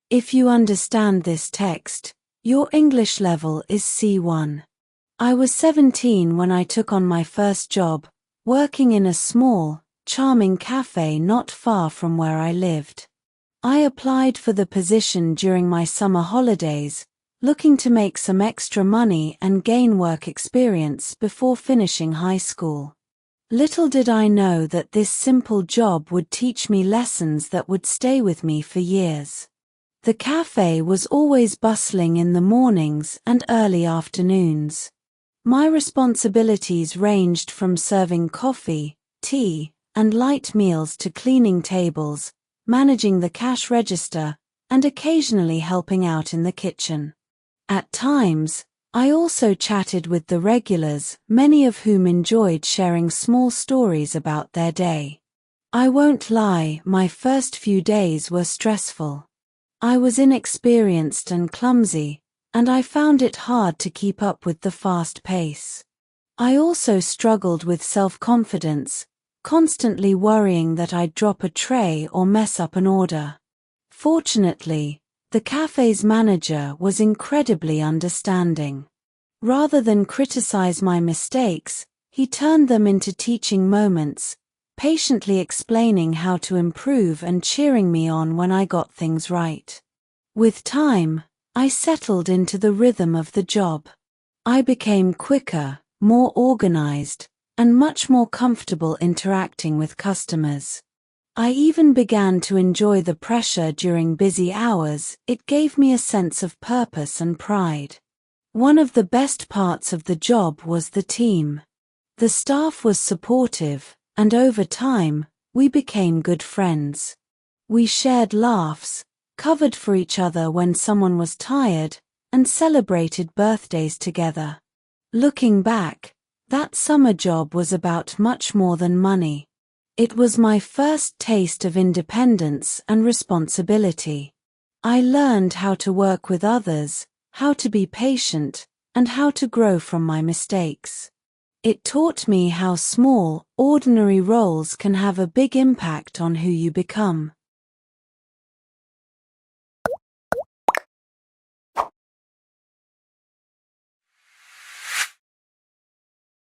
If you understand this text, your English level is C1. I was 17 when I took on my first job, working in a small, charming cafe not far from where I lived. I applied for the position during my summer holidays, looking to make some extra money and gain work experience before finishing high school. Little did I know that this simple job would teach me lessons that would stay with me for years. The cafe was always bustling in the mornings and early afternoons. My responsibilities ranged from serving coffee, tea, and light meals to cleaning tables, managing the cash register, and occasionally helping out in the kitchen. At times, I also chatted with the regulars, many of whom enjoyed sharing small stories about their day. I won't lie, my first few days were stressful. I was inexperienced and clumsy, and I found it hard to keep up with the fast pace. I also struggled with self-confidence, constantly worrying that I'd drop a tray or mess up an order. Fortunately, the cafe's manager was incredibly understanding. Rather than criticize my mistakes, he turned them into teaching moments, patiently explaining how to improve and cheering me on when I got things right. With time, I settled into the rhythm of the job. I became quicker, more organized, and much more comfortable interacting with customers. I even began to enjoy the pressure during busy hours. It gave me a sense of purpose and pride. One of the best parts of the job was the team. The staff was supportive, and over time, we became good friends. We shared laughs, covered for each other when someone was tired, and celebrated birthdays together. Looking back, that summer job was about much more than money. It was my first taste of independence and responsibility. I learned how to work with others, how to be patient, and how to grow from my mistakes. It taught me how small, ordinary roles can have a big impact on who you become.